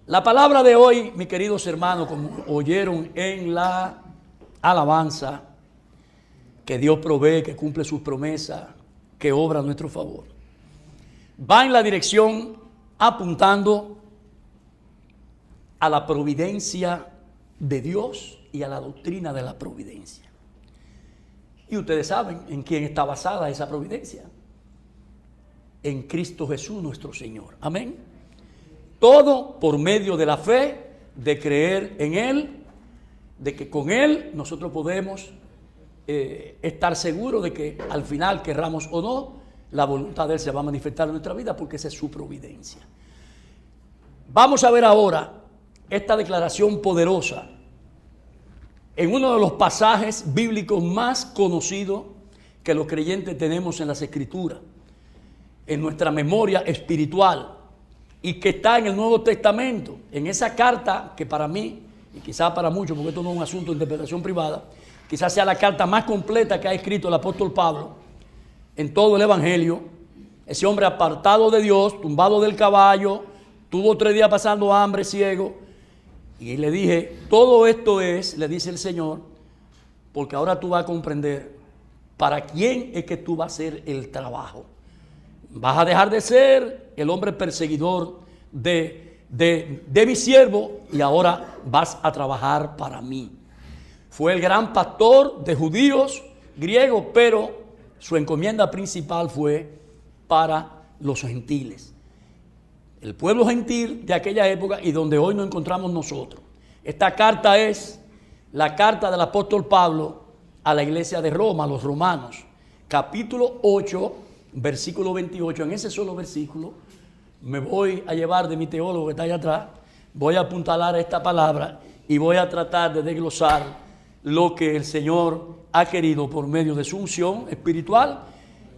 La palabra de hoy, mis queridos hermanos, como oyeron en la alabanza, que Dios provee, que cumple sus promesas, que obra a nuestro favor, va en la dirección apuntando a la providencia de Dios y a la doctrina de la providencia. Y ustedes saben en quién está basada esa providencia. En Cristo Jesús nuestro Señor. Amén. Todo por medio de la fe, de creer en Él, de que con Él nosotros podemos estar seguros de que al final, querramos o no, la voluntad de Él se va a manifestar en nuestra vida porque esa es su providencia. Vamos a ver ahora esta declaración poderosa en uno de los pasajes bíblicos más conocidos que los creyentes tenemos en las Escrituras, en nuestra memoria espiritual, y que está en el Nuevo Testamento, en esa carta que para mí, y quizás para muchos, porque esto no es un asunto de interpretación privada, quizás sea la carta más completa que ha escrito el apóstol Pablo en todo el Evangelio. Ese hombre apartado de Dios, tumbado del caballo, tuvo 3 días pasando hambre, ciego, y le dije, todo esto es, le dice el Señor, porque ahora tú vas a comprender para quién es que tú vas a hacer el trabajo. Vas a dejar de ser el hombre perseguidor de mi siervo y ahora vas a trabajar para mí. Fue el gran pastor de judíos, griegos, pero su encomienda principal fue para los gentiles. El pueblo gentil de aquella época y donde hoy nos encontramos nosotros. Esta carta es la carta del apóstol Pablo a la iglesia de Roma, a los romanos. Capítulo 8, versículo 28. En ese solo versículo me voy a llevar de mi teólogo que está allá atrás. Voy a apuntalar esta palabra y voy a tratar de desglosar lo que el Señor ha querido por medio de su unción espiritual,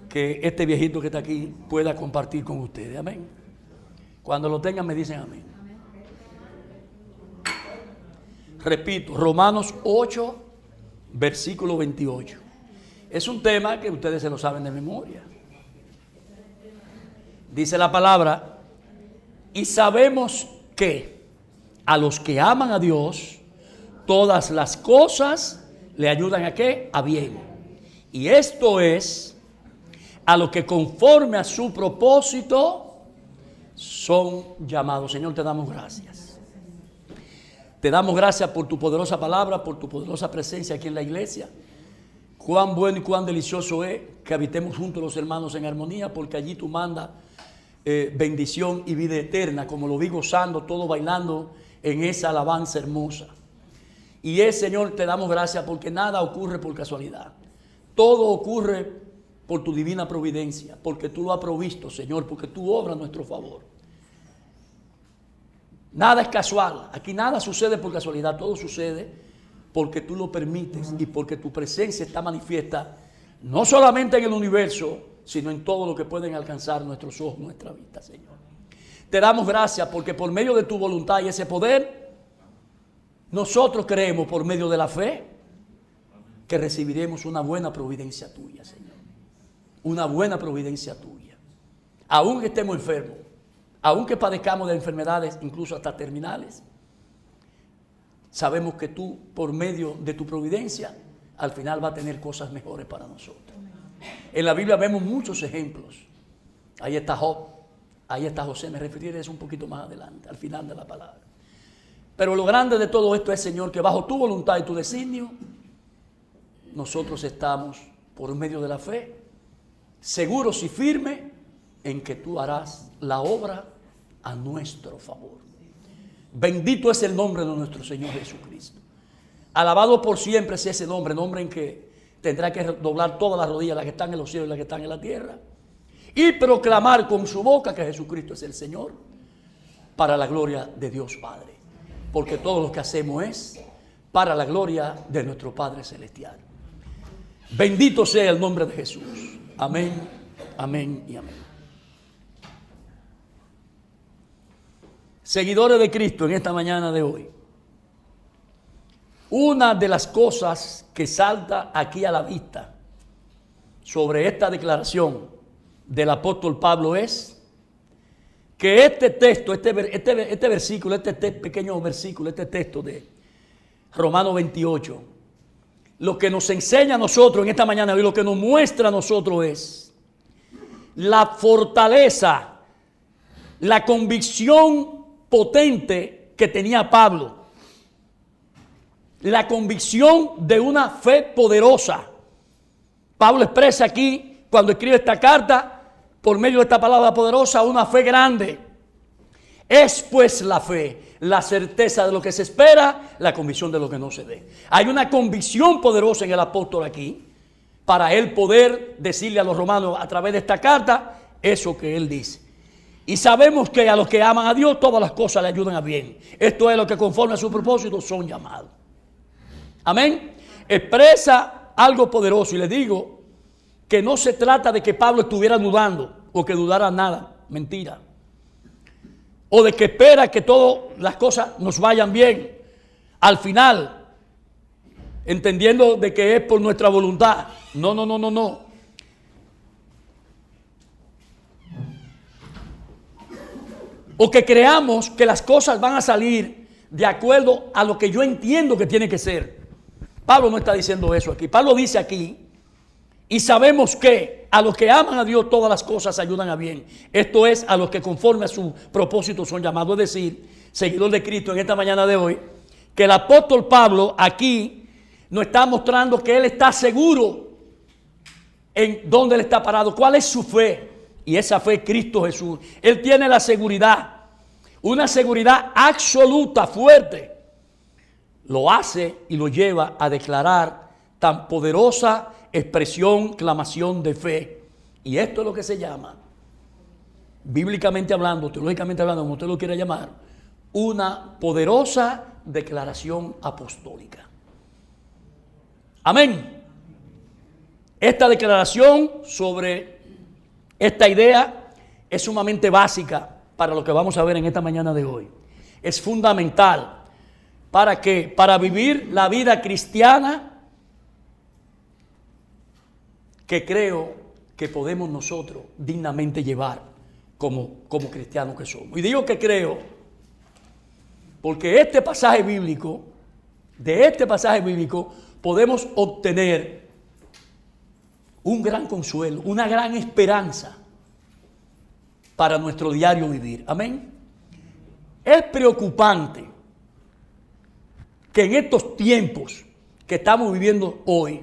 que este viejito que está aquí pueda compartir con ustedes. Amén. Cuando lo tengan me dicen amén. Repito, Romanos 8, versículo 28. Es un tema que ustedes se lo saben de memoria. Dice la palabra, y sabemos que a los que aman a Dios, todas las cosas le ayudan a ¿qué? A bien. Y esto es a los que conforme a su propósito son llamados. Señor, te damos gracias. Te damos gracias por tu poderosa palabra, por tu poderosa presencia aquí en la iglesia. Cuán bueno y cuán delicioso es que habitemos juntos los hermanos en armonía, porque allí tú mandas bendición y vida eterna, como lo vi gozando, todo bailando en esa alabanza hermosa. Y Señor, te damos gracias porque nada ocurre por casualidad. Todo ocurre por tu divina providencia, porque tú lo has provisto, Señor, porque tú obras a nuestro favor. Nada es casual, aquí nada sucede por casualidad, todo sucede porque tú lo permites y porque tu presencia está manifiesta no solamente en el universo, sino en todo lo que pueden alcanzar nuestros ojos, nuestra vista, Señor. Te damos gracias porque por medio de tu voluntad y ese poder, nosotros creemos por medio de la fe que recibiremos una buena providencia tuya, Señor. Una buena providencia tuya. Aún que estemos enfermos, aún que padezcamos de enfermedades, incluso hasta terminales, sabemos que tú, por medio de tu providencia, al final va a tener cosas mejores para nosotros. En la Biblia vemos muchos ejemplos. Ahí está Job, ahí está José. Me referiré a eso un poquito más adelante, al final de la palabra. Pero lo grande de todo esto es, Señor, que bajo tu voluntad y tu designio, nosotros estamos, por medio de la fe, seguros y firmes en que tú harás la obra a nuestro favor. Bendito es el nombre de nuestro Señor Jesucristo. Alabado por siempre sea ese nombre, nombre en que tendrá que doblar todas las rodillas, las que están en los cielos y las que están en la tierra, y proclamar con su boca que Jesucristo es el Señor, para la gloria de Dios Padre. Porque todo lo que hacemos es para la gloria de nuestro Padre Celestial. Bendito sea el nombre de Jesús. Amén, amén y amén. Seguidores de Cristo en esta mañana de hoy, una de las cosas que salta aquí a la vista sobre esta declaración del apóstol Pablo es que este texto, este versículo, pequeño versículo, este texto de Romanos 28, lo que nos enseña a nosotros en esta mañana y lo que nos muestra a nosotros es la fortaleza, la convicción potente que tenía Pablo, la convicción de una fe poderosa. Pablo expresa aquí, cuando escribe esta carta, por medio de esta palabra poderosa, una fe grande. Es pues la fe, la certeza de lo que se espera, la convicción de lo que no se ve. Hay una convicción poderosa en el apóstol aquí, para él poder decirle a los romanos a través de esta carta, eso que él dice. Y sabemos que a los que aman a Dios, todas las cosas le ayudan a bien. Esto es lo que conforme a su propósito son llamados. Amén. Expresa algo poderoso y les digo que no se trata de que Pablo estuviera dudando o que dudara nada, mentira. O de que espera que todas las cosas nos vayan bien al final, entendiendo de que es por nuestra voluntad. No. O que creamos que las cosas van a salir de acuerdo a lo que yo entiendo que tiene que ser. Pablo no está diciendo eso aquí. Pablo dice aquí, y sabemos que a los que aman a Dios todas las cosas ayudan a bien. Esto es, a los que conforme a su propósito son llamados. Es decir, seguidor de Cristo en esta mañana de hoy, que el apóstol Pablo aquí nos está mostrando que él está seguro en dónde él está parado, cuál es su fe. Y esa fe es Cristo Jesús. Él tiene la seguridad, una seguridad absoluta, fuerte. Lo hace y lo lleva a declarar tan poderosa expresión, clamación de fe. Y esto es lo que se llama, bíblicamente hablando, teológicamente hablando, como usted lo quiera llamar, una poderosa declaración apostólica. Amén. Esta declaración sobre esta idea es sumamente básica para lo que vamos a ver en esta mañana de hoy. Es fundamental. ¿Para qué? Para vivir la vida cristiana que creo que podemos nosotros dignamente llevar como cristianos que somos. Y digo que creo porque de este pasaje bíblico podemos obtener un gran consuelo, una gran esperanza para nuestro diario vivir. Amén. Es preocupante que en estos tiempos que estamos viviendo hoy,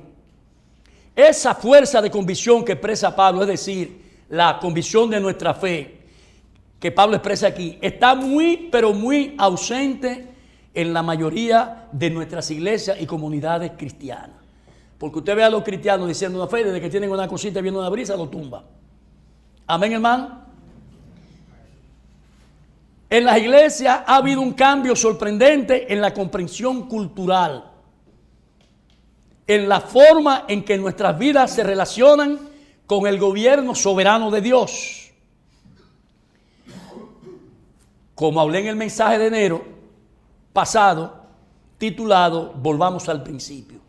esa fuerza de convicción que expresa Pablo, es decir, la convicción de nuestra fe que Pablo expresa aquí, está muy, pero muy ausente en la mayoría de nuestras iglesias y comunidades cristianas. Porque usted ve a los cristianos diciendo una fe, desde que tienen una cosita viendo una brisa, lo tumba. Amén, hermano. En las iglesias ha habido un cambio sorprendente en la comprensión cultural, en la forma en que nuestras vidas se relacionan con el gobierno soberano de Dios. Como hablé en el mensaje de enero pasado, titulado Volvamos al principio,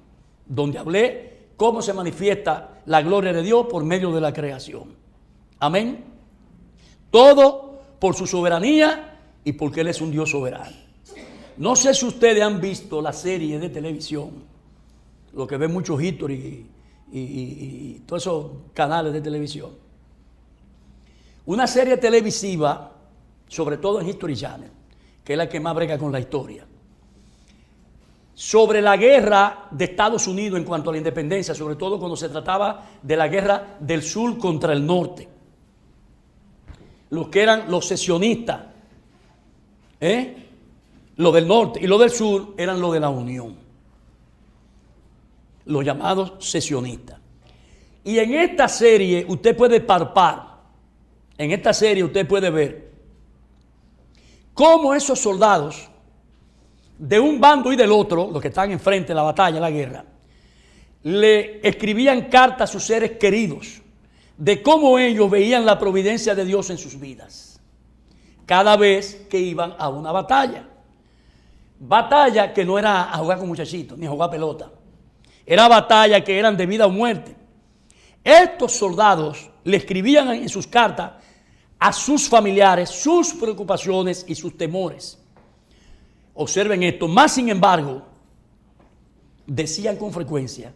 donde hablé cómo se manifiesta la gloria de Dios por medio de la creación. Amén. Todo por su soberanía y porque Él es un Dios soberano. No sé si ustedes han visto la serie de televisión, lo que ven muchos History y todos esos canales de televisión. Una serie televisiva, sobre todo en History Channel, que es la que más brega con la historia, sobre la guerra de Estados Unidos en cuanto a la independencia, sobre todo cuando se trataba de la guerra del sur contra el norte. Los que eran los secesionistas, los del norte, y los del sur eran los de la Unión, los llamados secesionistas. Y en esta serie usted puede palpar, en esta serie usted puede ver cómo esos soldados de un bando y del otro, los que están enfrente de la batalla, la guerra, le escribían cartas a sus seres queridos de cómo ellos veían la providencia de Dios en sus vidas cada vez que iban a una batalla. Batalla que no era a jugar con muchachitos, ni a jugar pelota. Era batalla que eran de vida o muerte. Estos soldados le escribían en sus cartas a sus familiares, sus preocupaciones y sus temores. Observen esto, más sin embargo, decían con frecuencia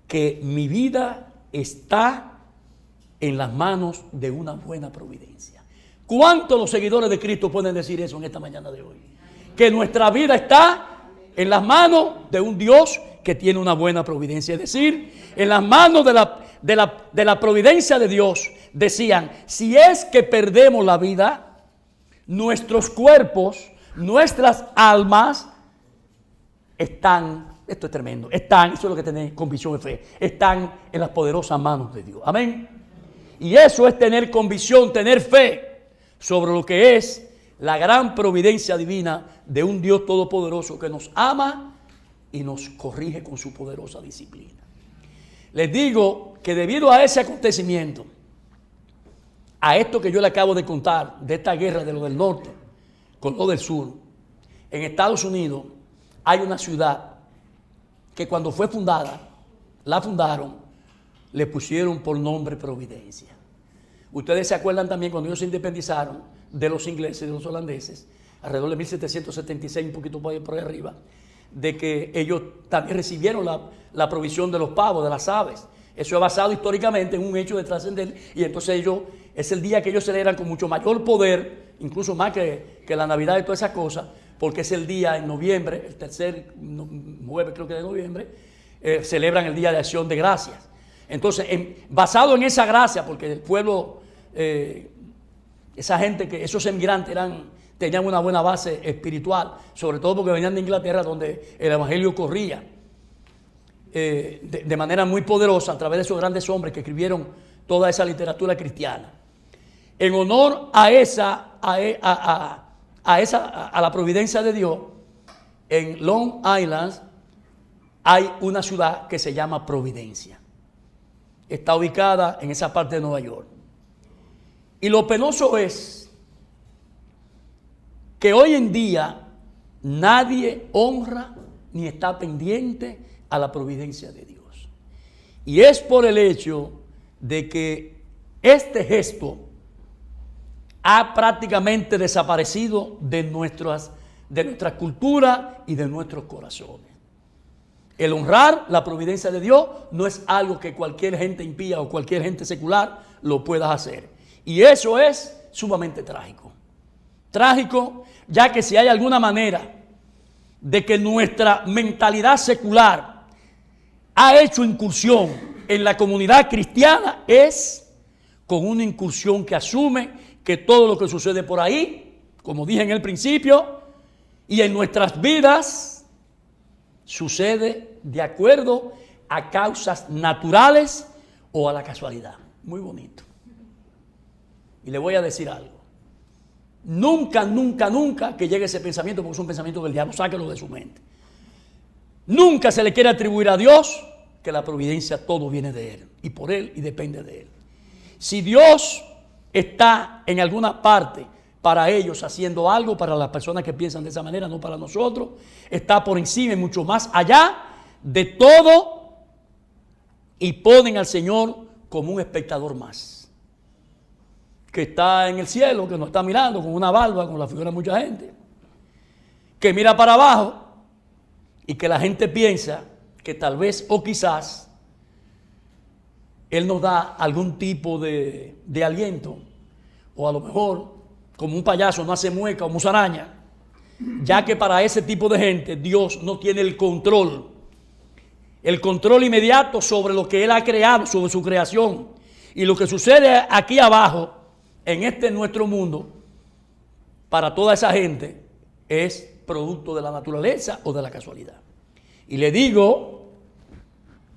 que mi vida está en las manos de una buena providencia. ¿Cuántos los seguidores de Cristo pueden decir eso en esta mañana de hoy? Que nuestra vida está en las manos de un Dios que tiene una buena providencia. Es decir, en las manos de la providencia de Dios. Decían, si es que perdemos la vida, nuestros cuerpos, nuestras almas están, esto es tremendo, están, eso es lo que tenéis convicción de fe, están en las poderosas manos de Dios. Amén. Y eso es tener convicción, tener fe sobre lo que es la gran providencia divina de un Dios todopoderoso que nos ama y nos corrige con su poderosa disciplina. Les digo que debido a ese acontecimiento, a esto que yo le acabo de contar, de esta guerra de lo del norte con lo del sur, en Estados Unidos hay una ciudad que cuando fue fundada, la fundaron, le pusieron por nombre Providencia. Ustedes se acuerdan también cuando ellos se independizaron de los ingleses y de los holandeses, alrededor de 1776, un poquito por ahí arriba, de que ellos también recibieron la provisión de los pavos, de las aves. Eso es basado históricamente en un hecho de trascender, y entonces ellos, es el día que ellos celebran con mucho mayor poder, incluso más que la Navidad y todas esas cosas, porque es el día en noviembre, el tercer jueves creo que de noviembre, celebran el Día de Acción de Gracias. Entonces, basado en esa gracia, porque el pueblo, esa gente, esos emigrantes tenían una buena base espiritual, sobre todo porque venían de Inglaterra, donde el evangelio corría de manera muy poderosa a través de esos grandes hombres que escribieron toda esa literatura cristiana. En honor a la providencia de Dios, en Long Island hay una ciudad que se llama Providencia. Está ubicada en esa parte de Nueva York. Y lo penoso es que hoy en día nadie honra ni está pendiente a la providencia de Dios. Y es por el hecho de que este gesto ha prácticamente desaparecido de nuestra cultura y de nuestros corazones. El honrar la providencia de Dios no es algo que cualquier gente impía o cualquier gente secular lo pueda hacer. Y eso es sumamente trágico. Trágico, ya que si hay alguna manera de que nuestra mentalidad secular ha hecho incursión en la comunidad cristiana, es con una incursión que asume que todo lo que sucede por ahí, como dije en el principio, y en nuestras vidas, sucede de acuerdo a causas naturales o a la casualidad. Muy bonito. Y le voy a decir algo. Nunca, nunca, nunca que llegue ese pensamiento, porque es un pensamiento del diablo, sáquelo de su mente. Nunca se le quiere atribuir a Dios que la providencia todo viene de Él, y por Él y depende de Él. Si Dios está en alguna parte para ellos haciendo algo, para las personas que piensan de esa manera, no para nosotros, está por encima y mucho más allá de todo, y ponen al Señor como un espectador más, que está en el cielo, que nos está mirando con una barba, con la figura de mucha gente, que mira para abajo y que la gente piensa que tal vez o quizás Él nos da algún tipo de aliento, o a lo mejor como un payaso no hace mueca o musaraña, ya que para ese tipo de gente Dios no tiene el control inmediato sobre lo que Él ha creado, sobre su creación. Y lo que sucede aquí abajo, en nuestro mundo, para toda esa gente, es producto de la naturaleza o de la casualidad. Y le digo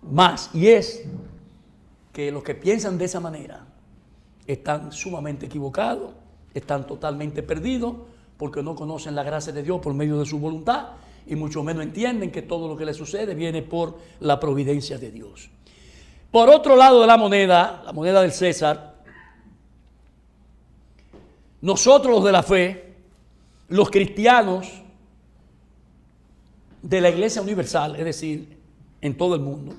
más, y es que los que piensan de esa manera están sumamente equivocados, están totalmente perdidos, porque no conocen la gracia de Dios por medio de su voluntad, y mucho menos entienden que todo lo que les sucede viene por la providencia de Dios. Por otro lado de la moneda del César, nosotros los de la fe, los cristianos de la Iglesia Universal, es decir, en todo el mundo,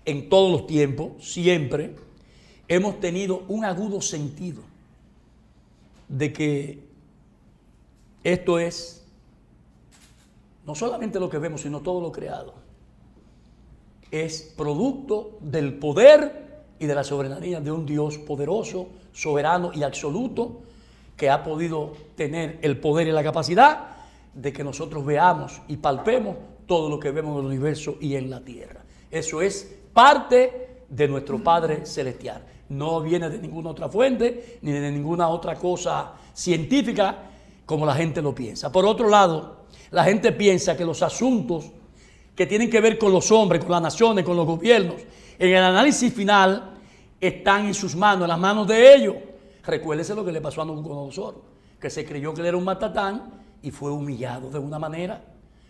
en todos los tiempos, siempre, hemos tenido un agudo sentido de que esto es no solamente lo que vemos, sino todo lo creado. Es producto del poder y de la soberanía de un Dios poderoso, soberano y absoluto, que ha podido tener el poder y la capacidad de que nosotros veamos y palpemos todo lo que vemos en el universo y en la tierra. Eso es parte de nuestro Padre Celestial. No viene de ninguna otra fuente, ni de ninguna otra cosa científica, como la gente lo piensa. Por otro lado, la gente piensa que los asuntos que tienen que ver con los hombres, con las naciones, con los gobiernos, en el análisis final están en sus manos, en las manos de ellos. Recuérdese lo que le pasó a Nabucodonosor, que se creyó que él era un matatán y fue humillado de una manera,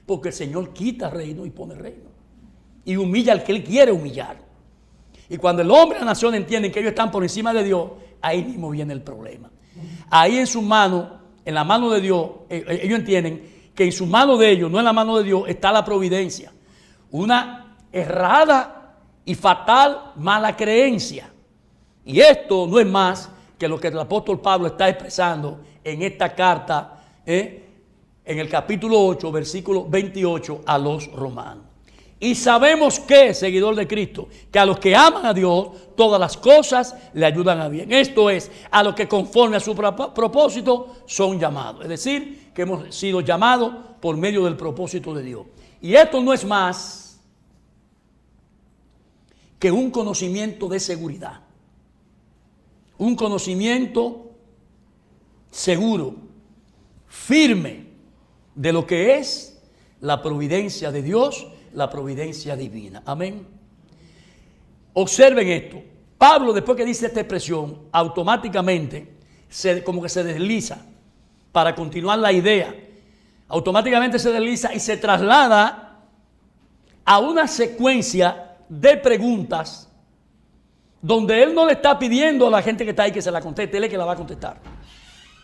porque el Señor quita reino y pone reino, y humilla al que Él quiere humillar. Y cuando el hombre y la nación entienden que ellos están por encima de Dios, ahí mismo viene el problema. Ahí en sus manos, en la mano de Dios, ellos entienden que en sus manos de ellos, no en la mano de Dios, está la providencia. Una errada y fatal mala creencia. Y esto no es más que lo que el apóstol Pablo está expresando en esta carta, en el capítulo 8, versículo 28 a los romanos. Y sabemos que, seguidor de Cristo, que a los que aman a Dios, todas las cosas le ayudan a bien. Esto es, a los que conforme a su propósito son llamados. Es decir, que hemos sido llamados por medio del propósito de Dios. Y esto no es más que un conocimiento de seguridad. Un conocimiento seguro, firme, de lo que es la providencia de Dios, la providencia divina. Amén. Observen esto. Pablo, después que dice esta expresión, automáticamente como que se desliza para continuar la idea. Automáticamente se desliza y se traslada a una secuencia de preguntas donde él no le está pidiendo a la gente que está ahí que se la conteste, él es el que la va a contestar.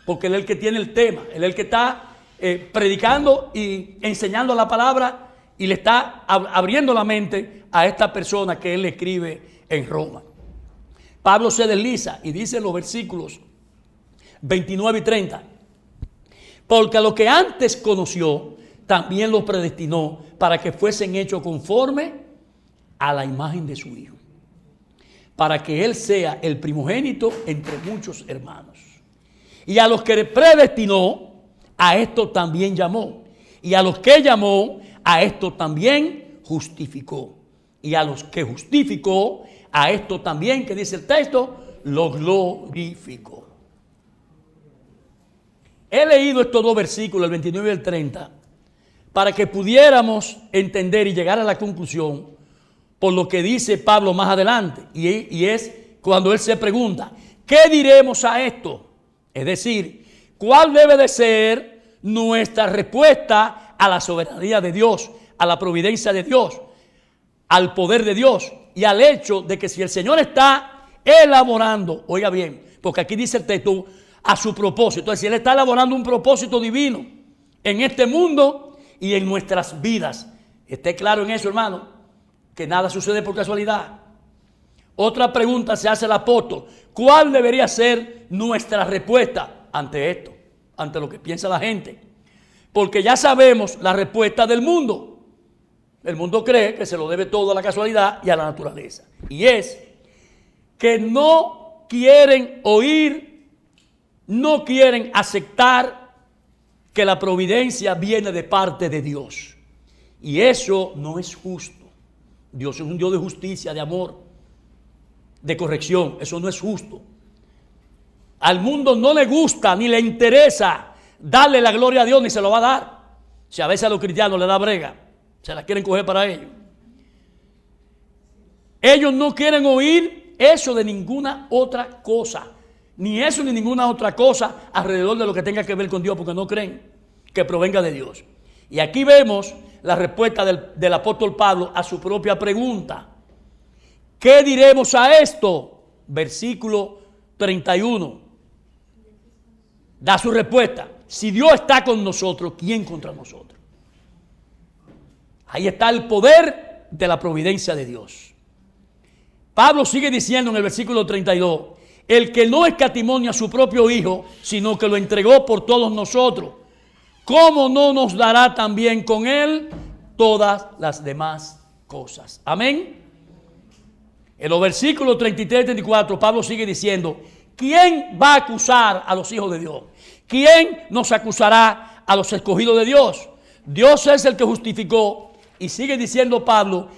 Porque él es el que tiene el tema, él es el que está predicando y enseñando la palabra y le está abriendo la mente a esta persona que él le escribe en Roma. Pablo se desliza y dice en los versículos 29 y 30: porque a lo que antes conoció, también los predestinó para que fuesen hechos conforme a la imagen de su Hijo, para que Él sea el primogénito entre muchos hermanos. Y a los que predestinó, a esto también llamó. Y a los que llamó, a esto también justificó. Y a los que justificó, a esto también, que dice el texto, lo glorificó. He leído estos dos versículos, el 29 y el 30, para que pudiéramos entender y llegar a la conclusión por lo que dice Pablo más adelante. Y es cuando él se pregunta, ¿qué diremos a esto? Es decir, ¿cuál debe de ser nuestra respuesta a la soberanía de Dios, a la providencia de Dios, al poder de Dios y al hecho de que si el Señor está elaborando, oiga bien, porque aquí dice el texto, a su propósito, es decir, Él está elaborando un propósito divino en este mundo y en nuestras vidas. Esté claro en eso, hermano, que nada sucede por casualidad. Otra pregunta se hace el apóstol: ¿cuál debería ser nuestra respuesta ante esto, ante lo que piensa la gente? Porque ya sabemos la respuesta del mundo. El mundo cree que se lo debe todo a la casualidad y a la naturaleza. Y es que no quieren oír, no quieren aceptar que la providencia viene de parte de Dios. Y eso no es justo. Dios es un Dios de justicia, de amor, de corrección. Eso no es justo. Al mundo no le gusta ni le interesa darle la gloria a Dios, ni se lo va a dar. Si a veces a los cristianos le da brega, se la quieren coger para ellos. Ellos no quieren oír eso de ninguna otra cosa. Ni eso ni ninguna otra cosa alrededor de lo que tenga que ver con Dios, porque no creen que provenga de Dios. Y aquí vemos la respuesta del apóstol Pablo a su propia pregunta. ¿Qué diremos a esto? Versículo 31. Da su respuesta. Si Dios está con nosotros, ¿quién contra nosotros? Ahí está el poder de la providencia de Dios. Pablo sigue diciendo en el versículo 32, el que no escatimó a su propio Hijo, sino que lo entregó por todos nosotros, ¿cómo no nos dará también con él todas las demás cosas? Amén. En los versículos 33 y 34, Pablo sigue diciendo, ¿quién va a acusar a los hijos de Dios? ¿Quién nos acusará a los escogidos de Dios? Dios es el que justificó. Y sigue diciendo Pablo,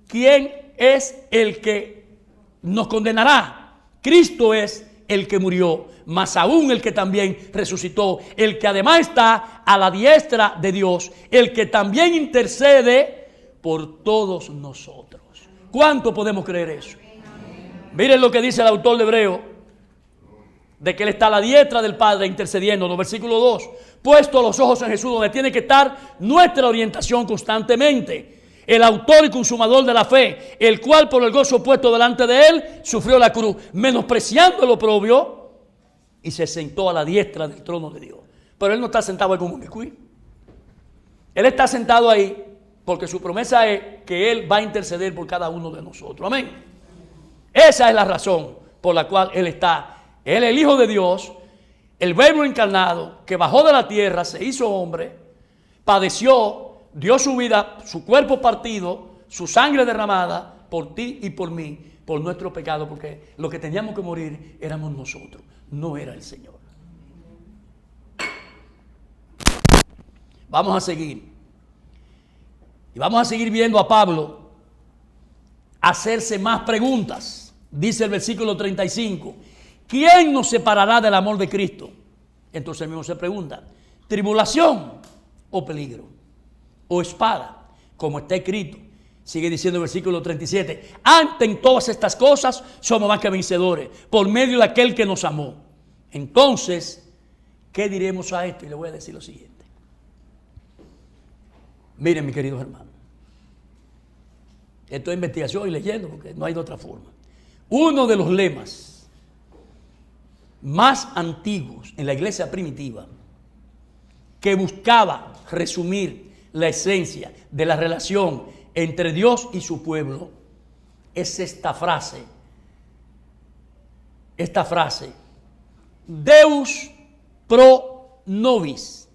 ¿quién es el que nos condenará? Cristo es el que murió, más aún el que también resucitó, el que además está a la diestra de Dios, el que también intercede por todos nosotros. ¿Cuánto podemos creer eso? Miren lo que dice el autor de Hebreo, de que él está a la diestra del Padre intercediendo, en el versículo 2, puesto los ojos en Jesús, donde tiene que estar nuestra orientación constantemente. El autor y consumador de la fe, el cual por el gozo puesto delante de él, sufrió la cruz, menospreciando lo oprobio, y se sentó a la diestra del trono de Dios. Pero él no está sentado ahí como un bicuí. Él está sentado ahí porque su promesa es que él va a interceder por cada uno de nosotros. Amén. Esa es la razón por la cual él está. Él es el Hijo de Dios, el Verbo encarnado, que bajó de la tierra, se hizo hombre, padeció, dio su vida, su cuerpo partido, su sangre derramada por ti y por mí, por nuestro pecado, porque lo que teníamos que morir éramos nosotros, no era el Señor. Vamos a seguir. Y vamos a seguir viendo a Pablo hacerse más preguntas. Dice el versículo 35, ¿quién nos separará del amor de Cristo? Entonces él mismo se pregunta, ¿tribulación o peligro? ¿O espada? Como está escrito. Sigue diciendo el versículo 37, ante en todas estas cosas somos más que vencedores, por medio de aquel que nos amó. Entonces, ¿qué diremos a esto? Y le voy a decir lo siguiente. Miren, mis queridos hermanos, esto es investigación y leyendo, porque no hay de otra forma. Uno de los lemas más antiguos en la iglesia primitiva, que buscaba resumir la esencia de la relación entre Dios y su pueblo, es esta frase, Deus pro nobis,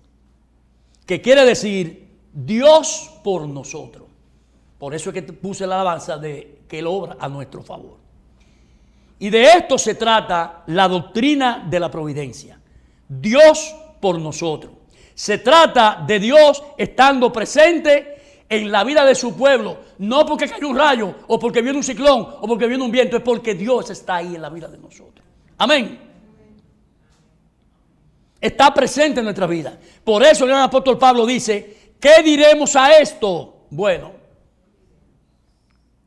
que quiere decir Dios por nosotros. Por eso es que puse la alabanza de que Él obra a nuestro favor. Y de esto se trata la doctrina de la providencia. Dios por nosotros. Se trata de Dios estando presente en la vida de su pueblo. No porque cayó un rayo, o porque viene un ciclón, o porque viene un viento. Es porque Dios está ahí en la vida de nosotros. Amén. Está presente en nuestra vida. Por eso el gran apóstol Pablo dice, ¿qué diremos a esto? Bueno,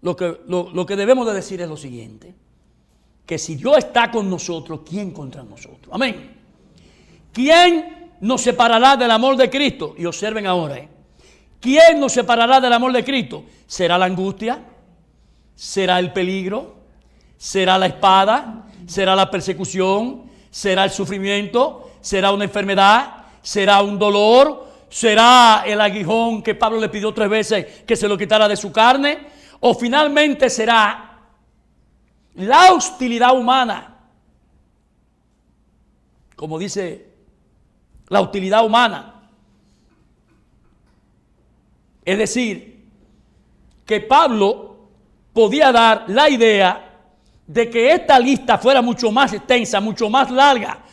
lo que debemos de decir es lo siguiente, que si Dios está con nosotros, ¿quién contra nosotros? Amén. ¿Quién nos separará del amor de Cristo? Y observen ahora, ¿quién nos separará del amor de Cristo? ¿Será la angustia? ¿Será el peligro? ¿Será la espada? ¿Será la persecución? ¿Será el sufrimiento? ¿Será una enfermedad? ¿Será un dolor? ¿Será el aguijón que Pablo le pidió 3 veces que se lo quitara de su carne? ¿O finalmente será la hostilidad humana? Como dice, la hostilidad humana. Es decir, que Pablo podía dar la idea de que esta lista fuera mucho más extensa, mucho más larga,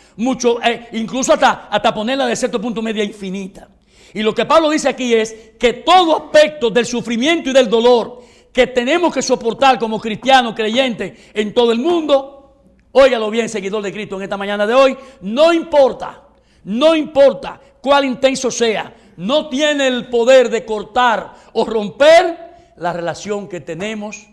incluso hasta ponerla de cierto punto media infinita. Y lo que Pablo dice aquí es que todo aspecto del sufrimiento y del dolor que tenemos que soportar como cristianos creyentes en todo el mundo, óigalo bien, seguidor de Cristo, en esta mañana de hoy, no importa cuál intenso sea, no tiene el poder de cortar o romper la relación que tenemos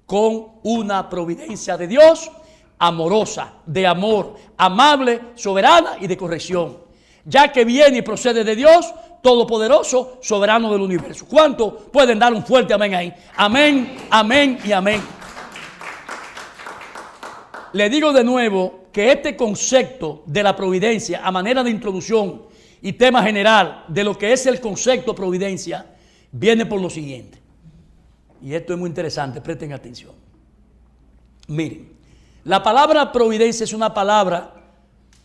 con una providencia de Dios amorosa, de amor, amable, soberana y de corrección, ya que viene y procede de Dios Todopoderoso, soberano del universo. ¿Cuánto pueden dar un fuerte amén ahí? Amén, amén y amén. Le digo de nuevo que este concepto de la providencia, a manera de introducción y tema general de lo que es el concepto providencia, viene por lo siguiente. Y esto es muy interesante, presten atención. Miren, la palabra providencia es una palabra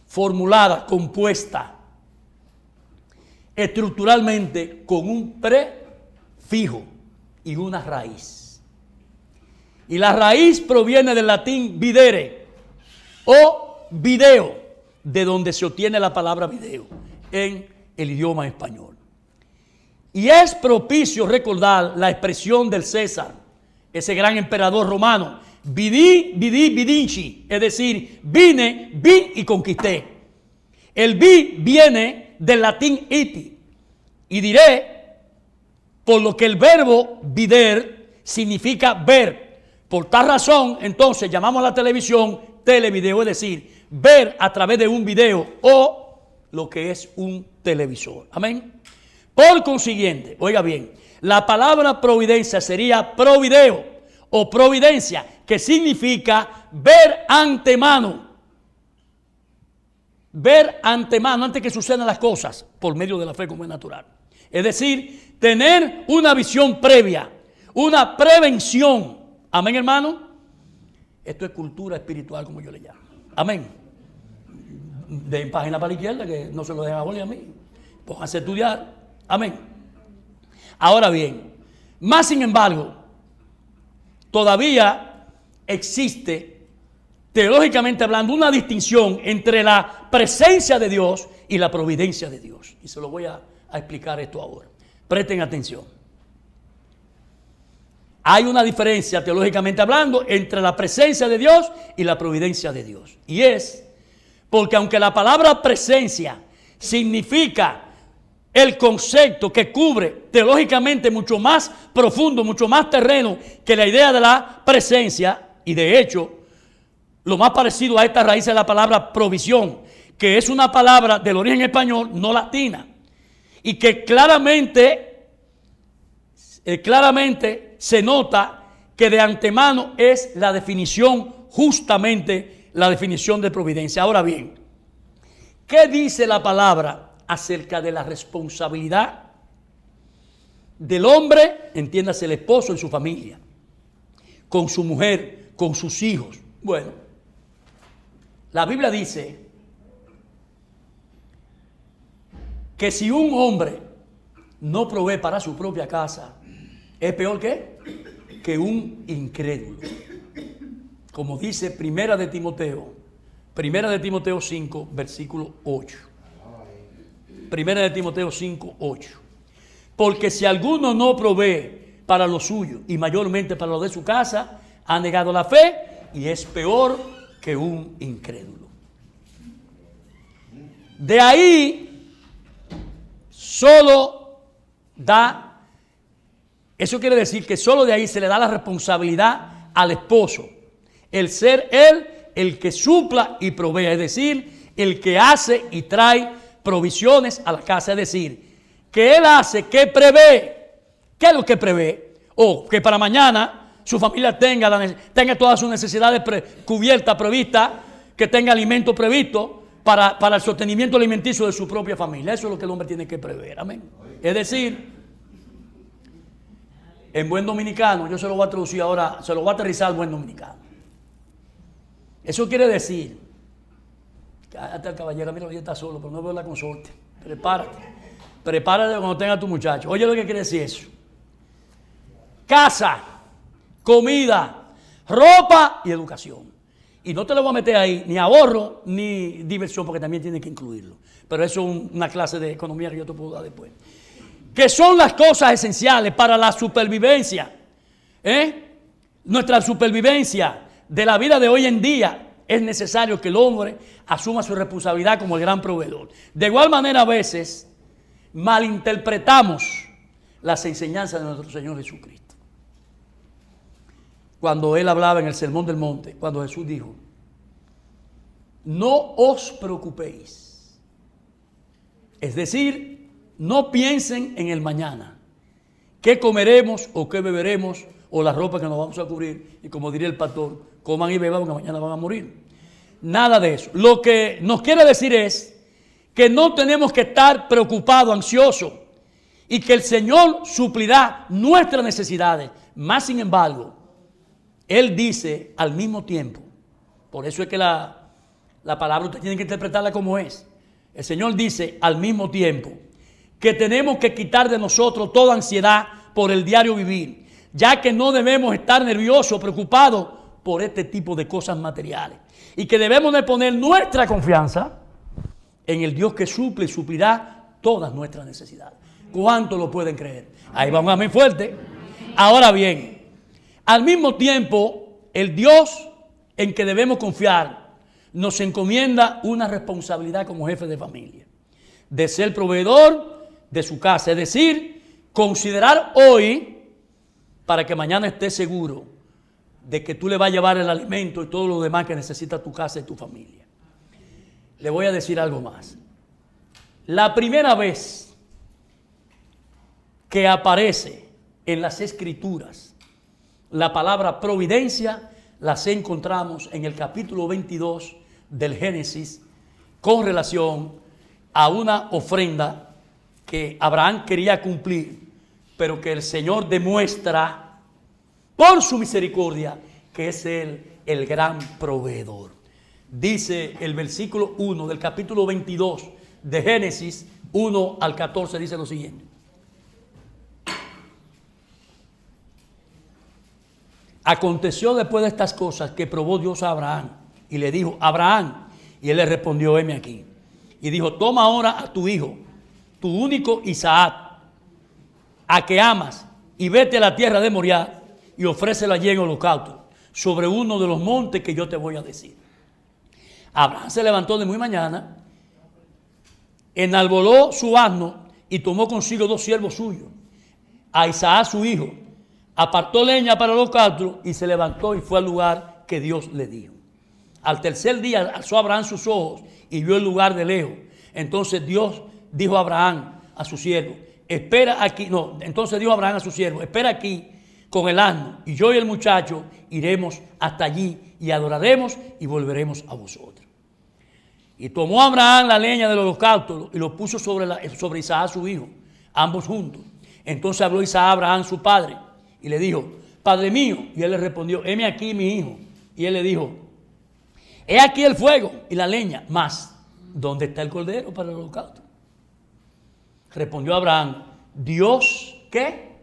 formulada, compuesta estructuralmente con un prefijo y una raíz. Y la raíz proviene del latín videre o video, de donde se obtiene la palabra video en el idioma español. Y es propicio recordar la expresión del César, ese gran emperador romano: vidi, vidi, vidinci, es decir, vine, vi y conquisté. El vi viene del latín iti, y diré, por lo que el verbo vider significa ver. Por tal razón, entonces, llamamos a la televisión televideo, es decir, ver a través de un video o lo que es un televisor. Amén. Por consiguiente, oiga bien, la palabra providencia sería provideo o providencia, que significa ver antemano. Ver antemano, antes que sucedan las cosas, por medio de la fe como es natural. Es decir, tener una visión previa, una prevención. Amén, hermano. Esto es cultura espiritual, como yo le llamo. Amén. Den página para la izquierda, que no se lo dejen a Jorge y a mí. Pónganse a estudiar. Amén. Ahora bien, más sin embargo, todavía existe, teológicamente hablando, una distinción entre la presencia de Dios y la providencia de Dios. Y se lo voy a explicar esto ahora. Presten atención. Hay una diferencia, teológicamente hablando, entre la presencia de Dios y la providencia de Dios. Y es porque aunque la palabra presencia significa el concepto que cubre teológicamente mucho más profundo, mucho más terreno que la idea de la presencia, y de hecho, lo más parecido a esta raíz es la palabra provisión, que es una palabra del origen español, no latina, y que claramente se nota que de antemano es la definición, justamente la definición de providencia. Ahora bien, ¿qué dice la palabra acerca de la responsabilidad del hombre, entiéndase el esposo en su familia, con su mujer, con sus hijos? Bueno, la Biblia dice que si un hombre no provee para su propia casa, es peor que un incrédulo. Como dice Primera de Timoteo 5, versículo 8. Primera de Timoteo 5, 8. Porque si alguno no provee para lo suyo y mayormente para lo de su casa, ha negado la fe y es peor que un incrédulo. De ahí solo da. Eso quiere decir que solo de ahí se le da la responsabilidad al esposo, el ser él el que supla y provea, es decir, el que hace y trae provisiones a la casa, es decir, que él hace, que prevé. ¿Qué es lo que prevé? Que para mañana su familia tenga todas sus necesidades cubiertas, previstas, que tenga alimento previsto para el sostenimiento alimenticio de su propia familia. Eso es lo que el hombre tiene que prever. Amén. Es decir, en buen dominicano, yo se lo voy a traducir ahora, se lo voy a aterrizar al buen dominicano. Eso quiere decir, cállate al caballero, mira, ya está solo, pero no veo la consorte. Prepárate cuando tenga tu muchacho. Oye lo que quiere decir eso. Casa, comida, ropa y educación. Y no te lo voy a meter ahí ni ahorro ni diversión, porque también tiene que incluirlo. Pero eso es una clase de economía que yo te puedo dar después. Que son las cosas esenciales para la supervivencia. Nuestra supervivencia de la vida de hoy en día, es necesario que el hombre asuma su responsabilidad como el gran proveedor. De igual manera, a veces malinterpretamos las enseñanzas de nuestro Señor Jesucristo. Cuando Él hablaba en el Sermón del Monte, cuando Jesús dijo: no os preocupéis. Es decir, no piensen en el mañana, qué comeremos o qué beberemos o la ropa que nos vamos a cubrir. Y como diría el pastor, coman y beban porque mañana van a morir. Nada de eso. Lo que nos quiere decir es que no tenemos que estar preocupados, ansiosos, y que el Señor suplirá nuestras necesidades. Más sin embargo, Él dice al mismo tiempo, por eso es que la palabra usted tiene que interpretarla como es. El Señor dice al mismo tiempo que tenemos que quitar de nosotros toda ansiedad por el diario vivir, ya que no debemos estar nerviosos, preocupados por este tipo de cosas materiales, y que debemos de poner nuestra confianza en el Dios que suple y suplirá todas nuestras necesidades. ¿Cuánto lo pueden creer? Ahí vamos a mí fuerte. Ahora bien, al mismo tiempo, el Dios en que debemos confiar nos encomienda una responsabilidad como jefe de familia, de ser proveedor de su casa, es decir, considerar hoy para que mañana estés seguro de que tú le vas a llevar el alimento y todo lo demás que necesita tu casa y tu familia. Le voy a decir algo más. La primera vez que aparece en las Escrituras la palabra providencia, las encontramos en el capítulo 22 del Génesis con relación a una ofrenda que Abraham quería cumplir, pero que el Señor demuestra por su misericordia que es Él el gran proveedor. Dice el versículo 1 del capítulo 22 de Génesis 1 al 14, dice lo siguiente. Aconteció después de estas cosas que probó Dios a Abraham y le dijo, Abraham, y él le respondió, heme aquí. Y dijo, toma ahora a tu hijo, tu único Isaac, a que amas, y vete a la tierra de Moriah y ofrécelo allí en holocausto, sobre uno de los montes que yo te voy a decir. Abraham se levantó de muy mañana, enarboló su asno y tomó consigo 2 siervos suyos, a Isaac su hijo, apartó leña para el holocausto y se levantó y fue al lugar que Dios le dijo. Al tercer día alzó Abraham sus ojos y vio el lugar de lejos. Entonces Dios dijo a Abraham, a su siervo, entonces dijo Abraham a su siervo, espera aquí con el asno, y yo y el muchacho iremos hasta allí y adoraremos y volveremos a vosotros. Y tomó Abraham la leña del holocausto y lo puso sobre Isaac su hijo, ambos juntos. Entonces habló Isaac a Abraham su padre y le dijo, Padre mío. Y él le respondió, heme aquí mi hijo. Y él le dijo, he aquí el fuego y la leña, mas ¿dónde está el cordero para el holocausto? Respondió Abraham, Dios, ¿qué?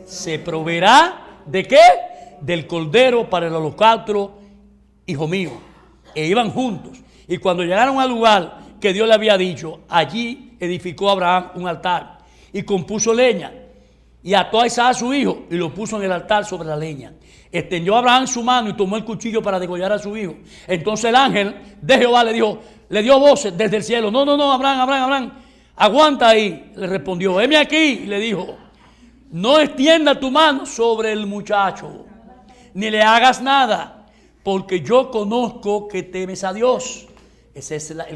Se proveerá ¿de qué? Del cordero para el holocausto, hijo mío. E iban juntos. Y cuando llegaron al lugar que Dios le había dicho, allí edificó Abraham un altar y compuso leña. Y ató a Isaac su hijo y lo puso en el altar sobre la leña. Extendió Abraham su mano y tomó el cuchillo para degollar a su hijo. Entonces el ángel de Jehová le dio voces desde el cielo. No, Abraham, aguanta ahí. Le respondió, heme aquí. Y le dijo, no extienda tu mano sobre el muchacho, ni le hagas nada, porque yo conozco que temes a Dios. Esa es la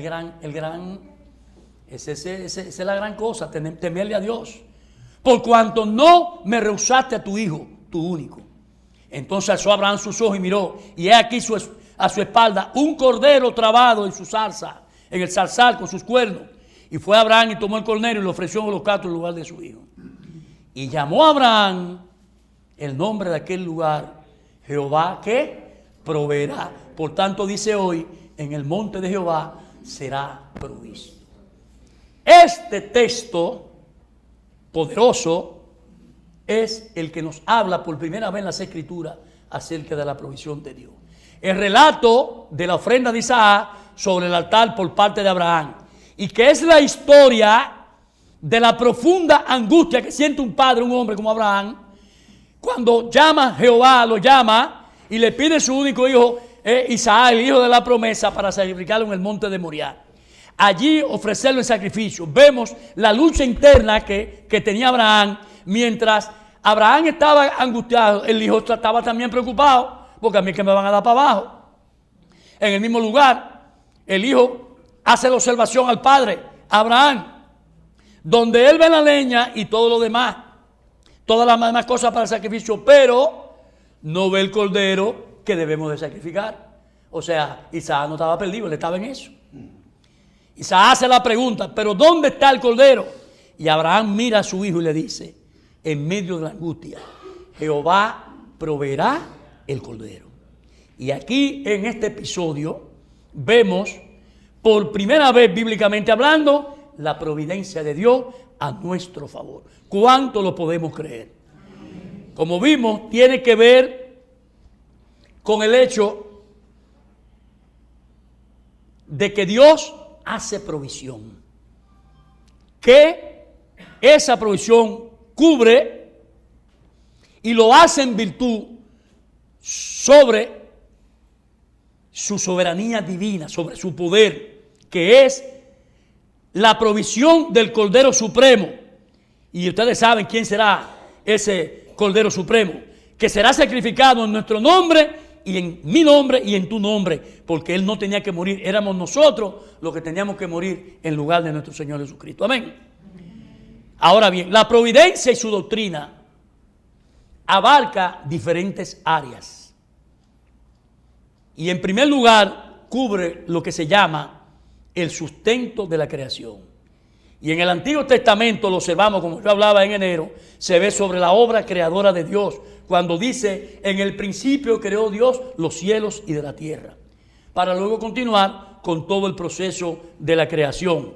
gran cosa, temerle a Dios. Por cuanto no me rehusaste a tu hijo, tu único. Entonces alzó Abraham sus ojos y miró, y he aquí a su espalda un cordero trabado en su zarza, en el zarzal con sus cuernos. Y fue Abraham y tomó el cordero y lo ofreció en holocausto en lugar de su hijo. Y llamó a Abraham el nombre de aquel lugar, Jehová que proveerá. Por tanto dice hoy, en el monte de Jehová será provisto. Este texto poderoso es el que nos habla por primera vez en las Escrituras acerca de la provisión de Dios. El relato de la ofrenda de Isaac sobre el altar por parte de Abraham, y que es la historia de la profunda angustia que siente un padre, un hombre como Abraham, cuando llama a Jehová, lo llama y le pide su único hijo, Isaac, el hijo de la promesa, para sacrificarlo en el monte de Moriah. Allí ofrecerlo en sacrificio. Vemos la lucha interna que tenía Abraham. Mientras Abraham estaba angustiado, el hijo estaba también preocupado, porque a mí que me van a dar para abajo. En el mismo lugar, el hijo hace la observación al padre, Abraham, donde él ve la leña y todo lo demás, todas las demás cosas para el sacrificio, pero no ve el cordero que debemos de sacrificar. O sea, Isaac no estaba perdido, él estaba en eso. Isaac hace la pregunta, pero ¿dónde está el cordero? Y Abraham mira a su hijo y le dice, en medio de la angustia, Jehová proveerá el Cordero. Y aquí en este episodio vemos por primera vez bíblicamente hablando la providencia de Dios a nuestro favor. ¿Cuánto lo podemos creer? Como vimos, tiene que ver con el hecho de que Dios hace provisión, que esa provisión cubre y lo hace en virtud sobre su soberanía divina, sobre su poder, que es la provisión del Cordero Supremo. Y ustedes saben quién será ese Cordero Supremo, que será sacrificado en nuestro nombre y en mi nombre y en tu nombre, porque Él no tenía que morir, éramos nosotros los que teníamos que morir en lugar de nuestro Señor Jesucristo. Amén. Ahora bien, la providencia y su doctrina abarca diferentes áreas. Y en primer lugar, cubre lo que se llama el sustento de la creación. Y en el Antiguo Testamento lo observamos, como yo hablaba en enero, se ve sobre la obra creadora de Dios, cuando dice, en el principio creó Dios los cielos y de la tierra, para luego continuar con todo el proceso de la creación.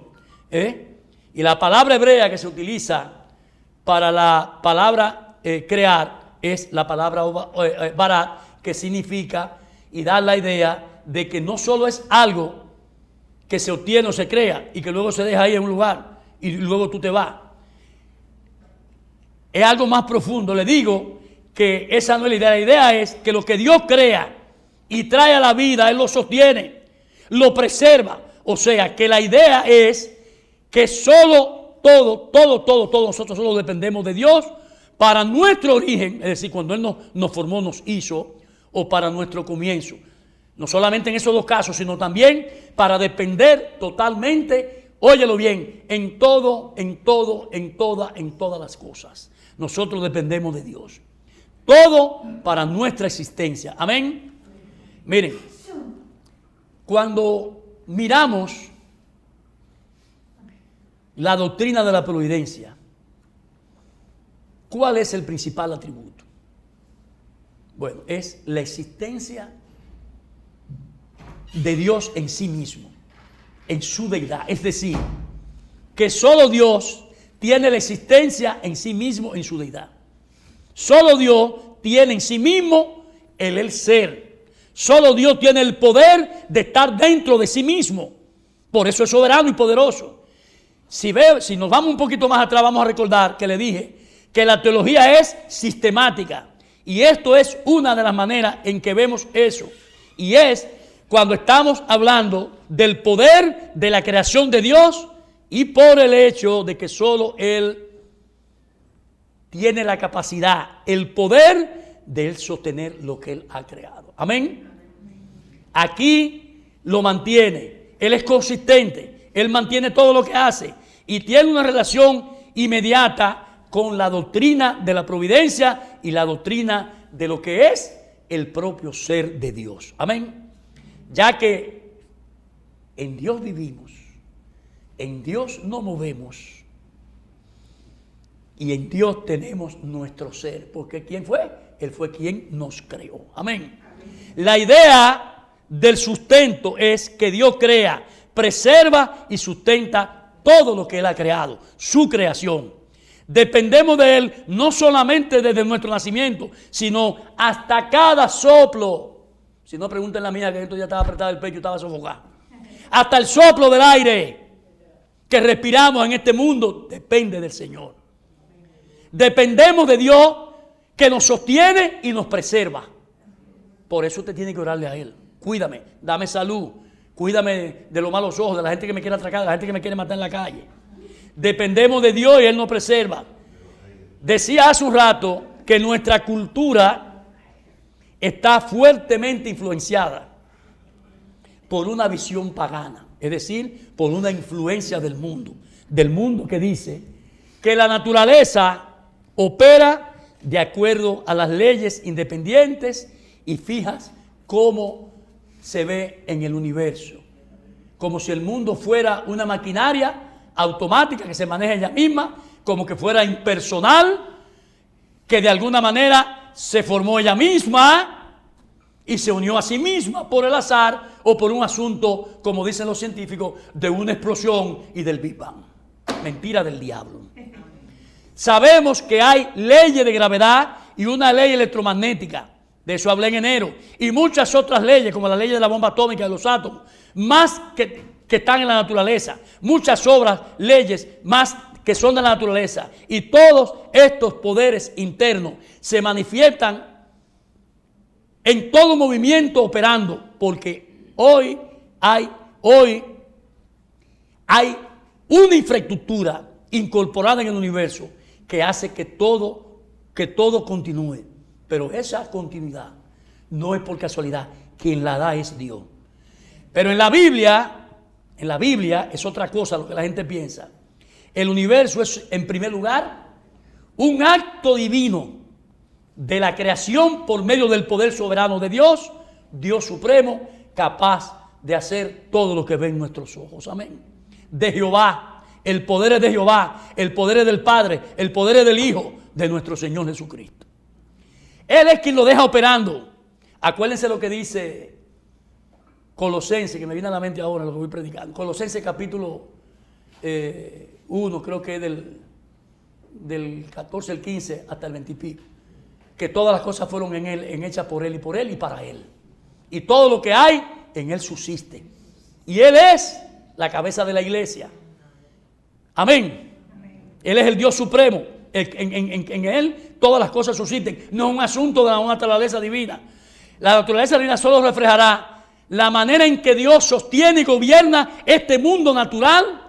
Y la palabra hebrea que se utiliza para la palabra crear es la palabra barat, que significa y da la idea de que no solo es algo que se obtiene o se crea y que luego se deja ahí en un lugar y luego tú te vas. Es algo más profundo. Le digo que esa no es la idea. La idea es que lo que Dios crea y trae a la vida, Él lo sostiene, lo preserva. O sea, que la idea es que todo nosotros solo dependemos de Dios para nuestro origen, es decir, cuando Él nos formó, nos hizo, o para nuestro comienzo. No solamente en esos dos casos, sino también para depender totalmente, óyelo bien, en todas las cosas. Nosotros dependemos de Dios. Todo para nuestra existencia. Amén. Miren, cuando miramos la doctrina de la providencia, ¿cuál es el principal atributo? Bueno, es la existencia de Dios en sí mismo, en su deidad. Es decir, que solo Dios tiene la existencia en sí mismo, en su deidad. Solo Dios tiene en sí mismo el ser. Solo Dios tiene el poder de estar dentro de sí mismo. Por eso es soberano y poderoso. Si nos vamos un poquito más atrás, vamos a recordar que le dije que la teología es sistemática. Y esto es una de las maneras en que vemos eso. Y es cuando estamos hablando del poder de la creación de Dios y por el hecho de que solo Él tiene la capacidad, el poder de Él sostener lo que Él ha creado. Amén. Aquí lo mantiene. Él es consistente. Él mantiene todo lo que hace. Y tiene una relación inmediata con la doctrina de la providencia y la doctrina de lo que es el propio ser de Dios. Amén. Ya que en Dios vivimos, en Dios nos movemos y en Dios tenemos nuestro ser. Porque ¿quién fue? Él fue quien nos creó. Amén. La idea del sustento es que Dios crea, preserva y sustenta todo lo que Él ha creado, su creación. Dependemos de Él no solamente desde nuestro nacimiento, sino hasta cada soplo. Si no, pregunten la mía, que esto ya estaba apretado el pecho, estaba sofocado. Hasta el soplo del aire que respiramos en este mundo depende del Señor. Dependemos de Dios, que nos sostiene y nos preserva. Por eso usted tiene que orarle a Él. Cuídame, dame salud, cuídame de los malos ojos, de la gente que me quiere atracar, de la gente que me quiere matar en la calle. Dependemos de Dios y Él nos preserva. Decía hace un rato que nuestra cultura está fuertemente influenciada por una visión pagana, es decir, por una influencia del mundo que dice que la naturaleza opera de acuerdo a las leyes independientes y fijas como se ve en el universo, como si el mundo fuera una maquinaria automática que se maneja ella misma, como que fuera impersonal, que de alguna manera se formó ella misma y se unió a sí misma por el azar o por un asunto, como dicen los científicos, de una explosión y del Big Bang. Mentira del diablo. Sabemos que hay leyes de gravedad y una ley electromagnética. De eso hablé en enero. Y muchas otras leyes, como la ley de la bomba atómica de los átomos, más que están en la naturaleza. Muchas obras, leyes, más que son de la naturaleza. Y todos estos poderes internos se manifiestan en todo movimiento operando. Porque hoy hay una infraestructura incorporada en el universo que hace que todo continúe. Pero esa continuidad no es por casualidad. Quien la da es Dios. Pero en la Biblia es otra cosa lo que la gente piensa. El universo es, en primer lugar, un acto divino de la creación por medio del poder soberano de Dios, Dios supremo, capaz de hacer todo lo que ven nuestros ojos. Amén. De Jehová, el poder es de Jehová, el poder es del Padre, el poder es del Hijo de nuestro Señor Jesucristo. Él es quien lo deja operando. Acuérdense lo que dice Colosenses, que me viene a la mente ahora lo que voy predicando. Colosenses capítulo 1, creo que es del 14 al 15 hasta el 20 y pico. Que todas las cosas fueron en Él, hechas por Él y para Él. Y todo lo que hay, en Él subsiste. Y Él es la cabeza de la iglesia. Amén. Él es el Dios supremo. En Él todas las cosas subsisten. No es un asunto de la naturaleza divina. La naturaleza divina solo reflejará la manera en que Dios sostiene y gobierna este mundo natural.